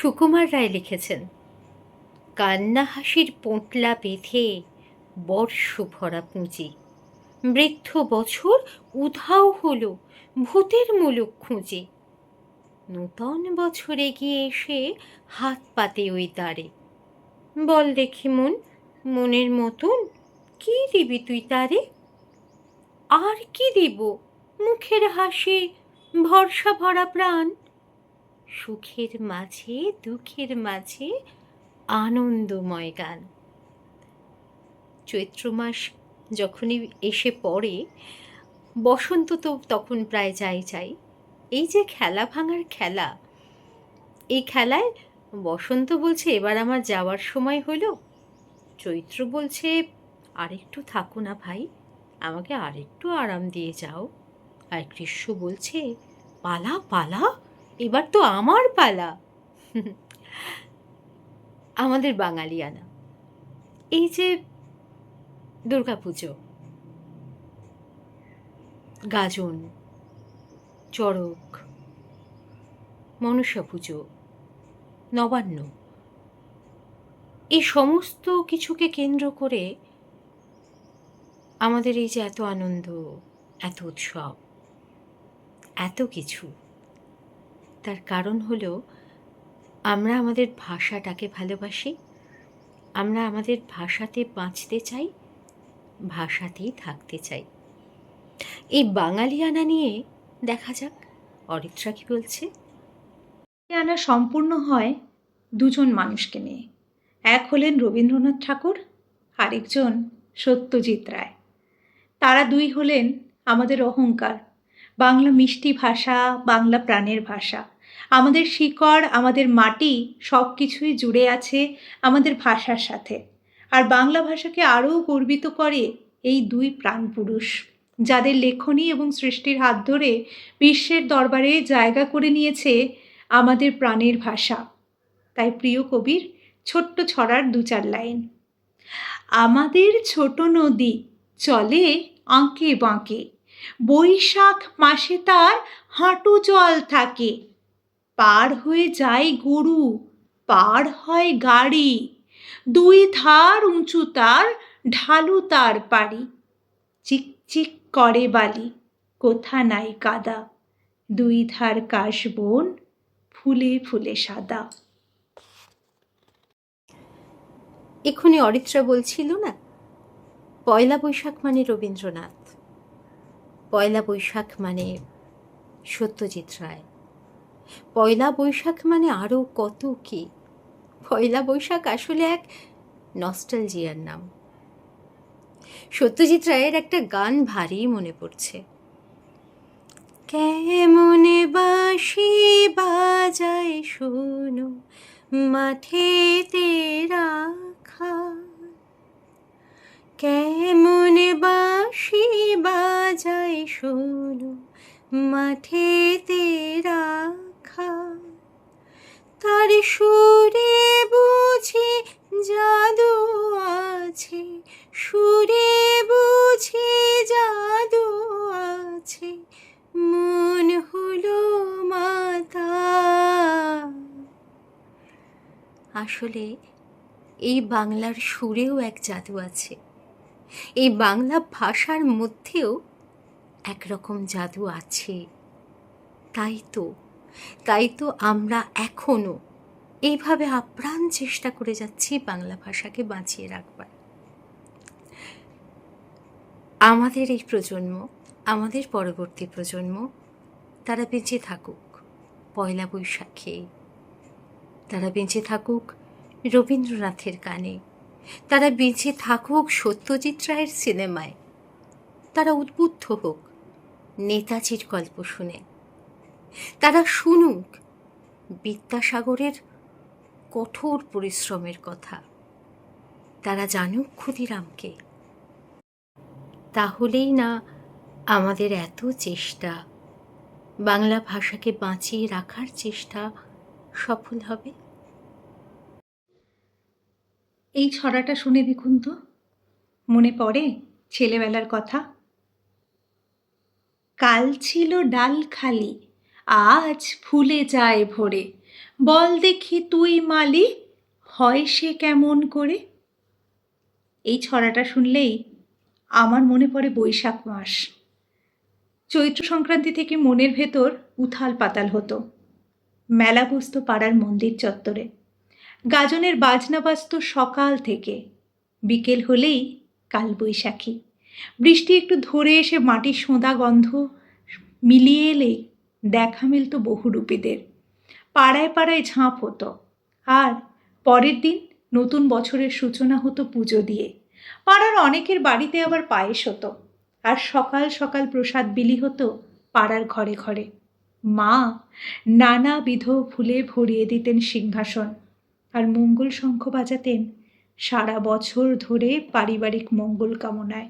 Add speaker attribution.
Speaker 1: সুকুমার রায় লিখেছেন, কান্না হাসির পোঁটলা বেঁধে বর্ষ ভরা পুঁজি, বৃদ্ধ বছর উধাও হলো ভূতের মুলুক খুঁজে। নূতন বছর এগিয়ে এসে হাত পাতে ওই দ্বারে, বল দেখি মন, মনের মতন কি দিবি তুই তারে? আর কি দিব, মুখের হাসি, ভরসা ভরা প্রাণ, সুখের মাঝে দুঃখের মাঝে আনন্দময় গান। চৈত্র মাস যখনই এসে পড়ে, বসন্ত তো তখন প্রায় যাই। এই যে খেলা ভাঙার খেলা, এই খেলায় বসন্ত বলছে এবার আমার যাওয়ার সময় হলো, চৈত্র বলছে আরেকটু থাকো না ভাই, আমাকে আরেকটু আরাম দিয়ে যাও, আর গ্রীষ্ম বলছে পালা পালা, এবার তো আমার পালা। আমাদের বাঙালিয়ানা, এই যে দুর্গাপুজো, গাজন, চড়ক, মনসা পুজো, নবান্ন, এই সমস্ত কিছুকে কেন্দ্র করে আমাদের এই যে এত আনন্দ, এত উৎসব, এত কিছু, তার কারণ হলো আমরা আমাদের ভাষাটাকে ভালোবাসি, আমরা আমাদের ভাষাতে বাঁচতে চাই, ভাষাতেই থাকতে চাই। এই বাঙালিয়ানা নিয়ে দেখা যাক অরিত্রা কি বলছে।
Speaker 2: আনা সম্পূর্ণ হয় দুজন মানুষকে নিয়ে। এক হলেন রবীন্দ্রনাথ ঠাকুর, আরেকজন সত্যজিৎ রায়। তারা দুই হলেন আমাদের অহংকার, বাংলা মিষ্টি ভাষা, বাংলা প্রাণের ভাষা। আমাদের শিকড়, আমাদের মাটি সব কিছুই জুড়ে আছে আমাদের ভাষার সাথে। আর বাংলা ভাষাকে আরও গর্বিত করে এই দুই প্রাণপুরুষ, যাদের লেখনী এবং সৃষ্টির হাত ধরে বিশ্বের দরবারে জায়গা করে নিয়েছে আমাদের প্রাণের ভাষা। তাই প্রিয় কবির ছোট্ট ছড়ার 2-4 লাইন। আমাদের ছোট নদী চলে আঁকে বাঁকে, বৈশাখ মাসে তার হাঁটু জল থাকে। পার হয়ে যায় গরু, পার হয় গাড়ি, 2 ধার উঁচু তার, ঢালু তার পাড়ি। চিকচিক করে বালি, কোথা নাই কাদা, 2 ধার কাশবন, ফুলে ফুলে সাদা।
Speaker 1: এক্ষুনি অরিত্রা বলছিল না, পয়লা বৈশাখ মানে রবীন্দ্রনাথ, পয়লা বৈশাখ মানে সত্যজিৎ রায়, পয়লা বৈশাখ মানে আরও কত কি। পয়লা বৈশাখ আসলে এক নস্টালজিয়ার নাম। সত্যজিৎ রায়ের একটা গান ভারী মনে পড়ছে, কেমনে বাঁশি বাজায় শোনো মাঠেতে রাখা, কেমনে বাঁশি বাজায় শোনো মাঠেতে রাখা, তার সুরে বুঝি জাদু আছে, সুরে বুঝি জাদু আছে, মন হলো মাতা। আসলে এই বাংলার সুরেও এক জাদু আছে, এই বাংলা ভাষার মধ্যেও একরকম জাদু আছে। তাই তো আমরা এখনো এইভাবে আপ্রাণ চেষ্টা করে যাচ্ছি বাংলা ভাষাকে বাঁচিয়ে রাখবার। আমাদের এই প্রজন্ম, আমাদের পরবর্তী প্রজন্ম, তারা বেঁচে থাকুক পয়লা বৈশাখে, তারা বেঁচে থাকুক রবীন্দ্রনাথের গানে, তারা বেঁচে থাকুক সত্যজিৎ রায়ের সিনেমায়, তারা উদ্বুদ্ধ হোক নেতাজির গল্প শুনে, তারা শুনুক বিদ্যাসাগরের কঠোর পরিশ্রমের কথা, তারা জানুক ক্ষুদিরামকে। তাহলেই না আমাদের এত চেষ্টা, বাংলা ভাষাকে বাঁচিয়ে রাখার চেষ্টা সফল হবে।
Speaker 2: এই ছড়াটা শুনে দেখুন তো, মনে পড়ে ছেলেবেলার কথা। কাল ছিল ডাল খালি, আজ ফুলে যায় ভরে, বল দেখি তুই মালি, হয় সে কেমন করে। এই ছড়াটা শুনলেই আমার মনে পড়ে বৈশাখ মাস। চৈত্র সংক্রান্তি থেকে মনের ভেতর উথাল পাতাল হতো। মেলা বসতো পাড়ার মন্দির চত্বরে, গাজনের বাজনা বাজতো সকাল থেকে। বিকেল হলেই কালবৈশাখী, বৃষ্টি একটু ধরে এসে মাটির সোঁদা গন্ধ মিলিয়ে এলেই দেখা মিলত বহুরূপীদের। পাড়ায় পাড়ায় ঝাঁপ হতো, আর পরের দিন নতুন বছরের সূচনা হতো পুজো দিয়ে। পাড়ার অনেকের বাড়িতে আবার পায়েস হতো, আর সকাল সকাল প্রসাদ বিলি হতো পাড়ার ঘরে ঘরে। মা নানাবিধ ফুলে ভরিয়ে দিতেন সিংহাসন, আর মঙ্গল শঙ্খ বাজাতেন সারা বছর ধরে পারিবারিক মঙ্গল কামনায়।